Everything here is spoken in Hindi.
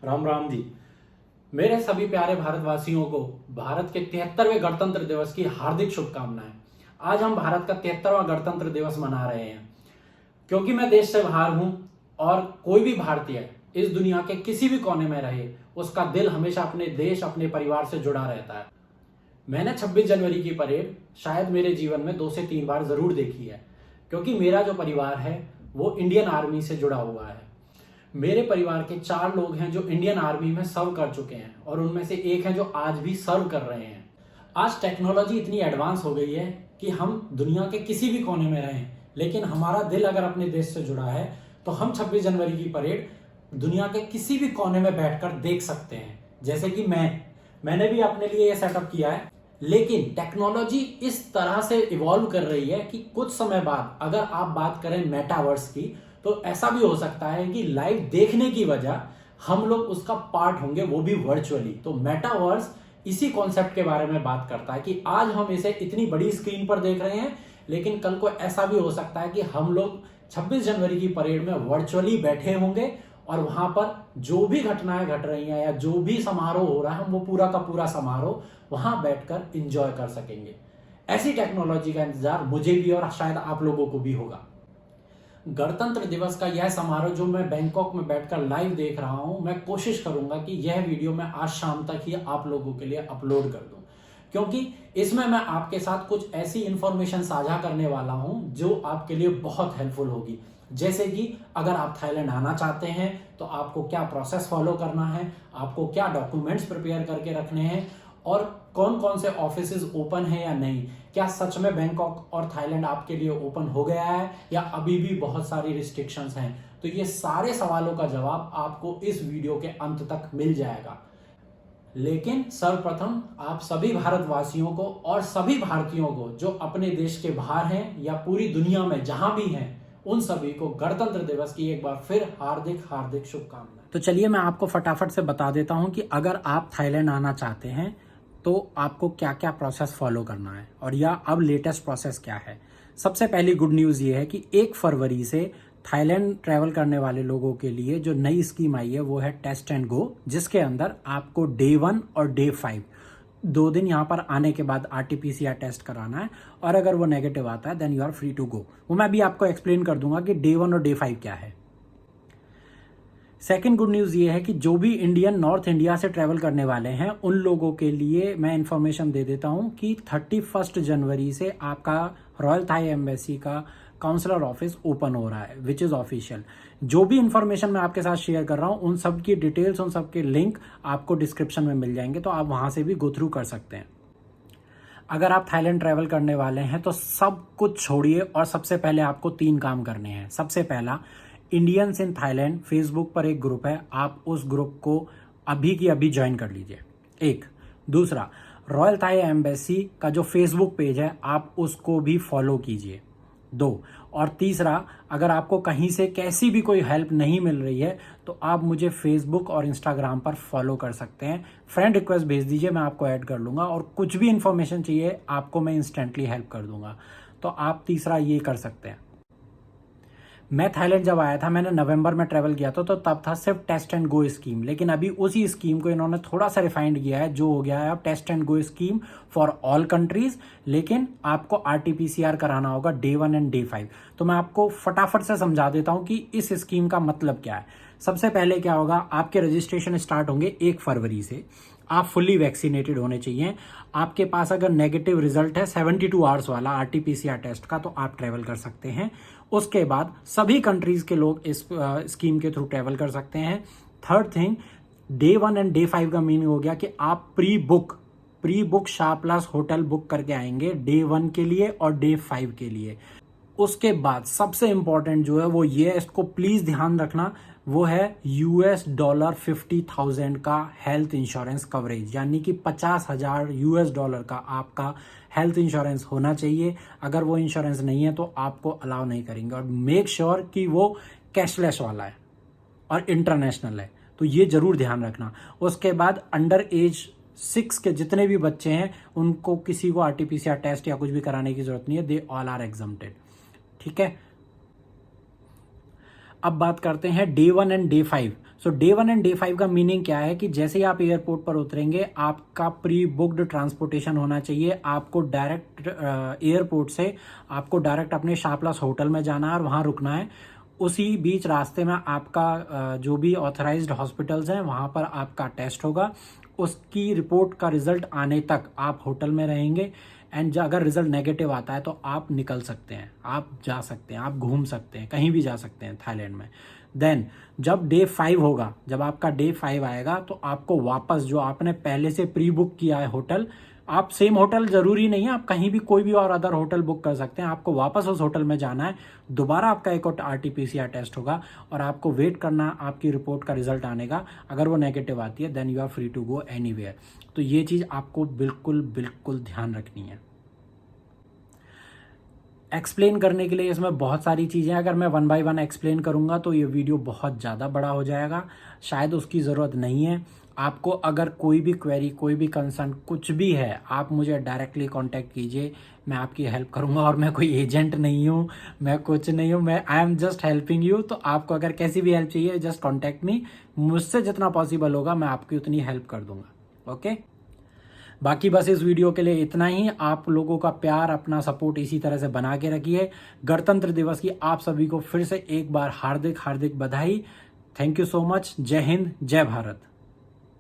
राम राम जी। मेरे सभी प्यारे भारतवासियों को भारत के 73वें गणतंत्र दिवस की हार्दिक शुभकामनाएं। आज हम भारत का 73वां गणतंत्र दिवस मना रहे हैं क्योंकि मैं देश से बाहर हूं और कोई भी भारतीय इस दुनिया के किसी भी कोने में रहे, उसका दिल हमेशा अपने देश, अपने परिवार से जुड़ा रहता है। मैंने 26 जनवरी की परेड शायद मेरे जीवन में 2 से 3 बार जरूर देखी है, क्योंकि मेरा जो परिवार है वो इंडियन आर्मी से जुड़ा हुआ है। मेरे परिवार के 4 लोग हैं जो इंडियन आर्मी में सर्व कर चुके हैं और उनमें से एक है जो आज भी सर्व कर रहे हैं। आज टेक्नोलॉजी इतनी एडवांस हो गई है कि हम दुनिया के किसी भी कोने में रहें, लेकिन हमारा दिल अगर अपने देश से जुड़ा है तो हम 26 जनवरी की परेड दुनिया के किसी भी कोने में बैठकर देख सकते हैं। जैसे कि मैंने भी अपने लिए यह सेटअप किया है। लेकिन टेक्नोलॉजी इस तरह से इवॉल्व कर रही है कि कुछ समय बाद अगर आप बात करें मेटावर्स की, तो ऐसा भी हो सकता है कि लाइव देखने की वजह हम लोग उसका पार्ट होंगे, वो भी वर्चुअली। तो मेटावर्स इसी कॉन्सेप्ट के बारे में बात करता है कि आज हम इसे इतनी बड़ी स्क्रीन पर देख रहे हैं, लेकिन कल को ऐसा भी हो सकता है कि हम लोग 26 जनवरी की परेड में वर्चुअली बैठे होंगे और वहां पर जो भी घटनाएं घट रही हैं या जो भी समारोह हो रहा है, हम वो पूरा का पूरा समारोह वहां बैठकर एंजॉय कर सकेंगे। ऐसी टेक्नोलॉजी का इंतजार मुझे भी और शायद आप लोगों को भी होगा। गणतंत्र दिवस का यह समारोह जो मैं बैंकॉक में बैठकर लाइव देख रहा हूं, मैं कोशिश करूंगा कि यह वीडियो मैं आज शाम तक ही आप लोगों के लिए अपलोड कर दूं, क्योंकि इसमें मैं आपके साथ कुछ ऐसी इंफॉर्मेशन साझा करने वाला हूं जो आपके लिए बहुत हेल्पफुल होगी। जैसे कि अगर आप थाईलैंड आना चाहते हैं तो आपको क्या प्रोसेस फॉलो करना है, आपको क्या डॉक्यूमेंट्स प्रिपेयर करके रखने हैं, और कौन कौन से ऑफिसेज ओपन है या नहीं, क्या सच में बैंकॉक और थाईलैंड आपके लिए ओपन हो गया है या अभी भी बहुत सारी रिस्ट्रिक्शंस हैं। तो ये सारे सवालों का जवाब आपको इस वीडियो के अंत तक मिल जाएगा। लेकिन सर्वप्रथम आप सभी भारतवासियों को और सभी भारतीयों को जो अपने देश के बाहर हैं या पूरी दुनिया में जहां भी हैं, उन सभी को गणतंत्र दिवस की एक बार फिर हार्दिक हार्दिक शुभकामनाएं। तो चलिए मैं आपको फटाफट से बता देता हूं कि अगर आप थाईलैंड आना चाहते हैं तो आपको क्या क्या प्रोसेस फॉलो करना है और या अब लेटेस्ट प्रोसेस क्या है। सबसे पहली गुड न्यूज़ ये है कि 1 फरवरी से थाईलैंड ट्रैवल करने वाले लोगों के लिए जो नई स्कीम आई है वो है टेस्ट एंड गो, जिसके अंदर आपको डे 1 और डे 5 2 दिन यहाँ पर आने के बाद RT-PCR टेस्ट कराना है, और अगर वो नेगेटिव आता है then you are free to go. वो मैं भी आपको एक्सप्लेन कर दूंगा कि डे 1 और डे 5 क्या है। सेकेंड गुड न्यूज़ ये है कि जो भी इंडियन नॉर्थ इंडिया से ट्रैवल करने वाले हैं उन लोगों के लिए मैं इन्फॉर्मेशन दे देता हूं कि 31 जनवरी से आपका रॉयल थाई एम्बेसी का काउंसलर ऑफिस ओपन हो रहा है, विच इज़ ऑफिशियल। जो भी इन्फॉर्मेशन मैं आपके साथ शेयर कर रहा हूं उन सब की डिटेल्स, उन सब के लिंक आपको डिस्क्रिप्शन में मिल जाएंगे, तो आप वहां से भी गो थ्रू कर सकते हैं। अगर आप थाईलैंड ट्रैवल करने वाले हैं तो सब कुछ छोड़िए और सबसे पहले आपको 3 काम करने हैं। सबसे पहला, इंडियंस इन थाईलैंड फेसबुक पर एक ग्रुप है, आप उस ग्रुप को अभी की अभी ज्वाइन कर लीजिए। एक। दूसरा, रॉयल थाई एम्बेसी का जो फेसबुक पेज है आप उसको भी फॉलो कीजिए। 2। और तीसरा, अगर आपको कहीं से कैसी भी कोई हेल्प नहीं मिल रही है तो आप मुझे फेसबुक और इंस्टाग्राम पर फॉलो कर सकते हैं। फ्रेंड रिक्वेस्ट भेज दीजिए, मैं आपको ऐड कर लूँगा, और कुछ भी इंफॉर्मेशन चाहिए आपको मैं इंस्टेंटली हेल्प कर दूंगा। तो आप तीसरा ये कर सकते हैं। मैं थाईलैंड जब आया था, मैंने नवंबर में ट्रैवल किया था, तो तब था सिर्फ टेस्ट एंड गो स्कीम, लेकिन अभी उसी स्कीम को इन्होंने थोड़ा सा रिफाइंड किया है, जो हो गया है अब test and go scheme for all countries, लेकिन आपको RT-PCR कराना होगा डे 1 एंड डे 5। तो मैं आपको फटाफट से समझा देता हूं कि इस स्कीम का मतलब क्या है। सबसे पहले क्या होगा, आपके रजिस्ट्रेशन स्टार्ट होंगे 1 फरवरी से। आप फुल्ली वैक्सीनेटेड होने चाहिए। आपके पास अगर नेगेटिव रिजल्ट है 72 आवर्स वाला RT-PCR टेस्ट का, तो आप ट्रैवल कर सकते हैं। उसके बाद सभी कंट्रीज के लोग इस स्कीम के थ्रू ट्रैवल कर सकते हैं। Third thing, day 1 and day 5 का मीनिंग हो गया कि आप pre book Shah plus hotel book करके आएंगे डे 1 के लिए और डे 5 के लिए। उसके बाद सबसे इंपॉर्टेंट जो है वो ये है, इसको प्लीज ध्यान रखना, वो है $50,000 का हेल्थ इंश्योरेंस कवरेज, यानी कि $50,000 का आपका हेल्थ इंश्योरेंस होना चाहिए। अगर वो इंश्योरेंस नहीं है तो आपको अलाउ नहीं करेंगे, और मेक श्योर कि वो कैशलेस वाला है और इंटरनेशनल है, तो ये जरूर ध्यान रखना। उसके बाद अंडर एज 6 के जितने भी बच्चे हैं उनको किसी को RT-PCR टेस्ट या कुछ भी कराने की जरूरत नहीं है, दे ऑल आर एग्जम्प्टेड। ठीक है। अब बात करते हैं day 1 and day 5। So day 1 and day 5 का मीनिंग क्या है कि जैसे ही आप एयरपोर्ट पर उतरेंगे आपका प्री बुक्ड ट्रांसपोर्टेशन होना चाहिए। आपको डायरेक्ट एयरपोर्ट से आपको डायरेक्ट अपने शापलास होटल में जाना है और वहाँ रुकना है। उसी बीच रास्ते में आपका जो भी ऑथराइज्ड हॉस्पिटल्स हैं वहाँ पर आपका टेस्ट होगा। उसकी रिपोर्ट का रिजल्ट आने तक आप होटल में रहेंगे एंड अगर रिजल्ट नेगेटिव आता है तो आप निकल सकते हैं, आप जा सकते हैं, आप घूम सकते हैं, कहीं भी जा सकते हैं थाईलैंड में। देन जब डे 5 होगा, जब आपका डे 5 आएगा तो आपको वापस जो आपने पहले से प्री बुक किया है होटल, आप सेम होटल जरूरी नहीं है, आप कहीं भी कोई भी और अदर होटल बुक कर सकते हैं। आपको वापस उस होटल में जाना है, दोबारा आपका एक और RT-PCR टेस्ट होगा और आपको वेट करना आपकी रिपोर्ट का रिजल्ट आने का। अगर वो नेगेटिव आती है then you are free to go anywhere. तो ये चीज़ आपको बिल्कुल बिल्कुल ध्यान रखनी है। एक्सप्लेन करने के लिए इसमें बहुत सारी चीज़ें, अगर मैं 1 बाय 1 एक्सप्लेन करूँगा तो ये वीडियो बहुत ज़्यादा बड़ा हो जाएगा, शायद उसकी ज़रूरत नहीं है। आपको अगर कोई भी क्वेरी, कोई भी कंसर्न, कुछ भी है, आप मुझे डायरेक्टली कांटेक्ट कीजिए, मैं आपकी हेल्प करूँगा। और मैं कोई एजेंट नहीं हूँ, मैं कुछ नहीं हूँ, मैं I am just helping you. तो आपको अगर कैसी भी हेल्प चाहिए जस्ट कॉन्टैक्ट मी, मुझसे जितना पॉसिबल होगा मैं आपकी उतनी हेल्प कर दूँगा। ओके, बाकी बस इस वीडियो के लिए इतना ही। आप लोगों का प्यार, अपना सपोर्ट इसी तरह से बना के रखिए। गणतंत्र दिवस की आप सभी को फिर से एक बार हार्दिक हार्दिक बधाई। Thank you so much. जय हिंद, जय भारत।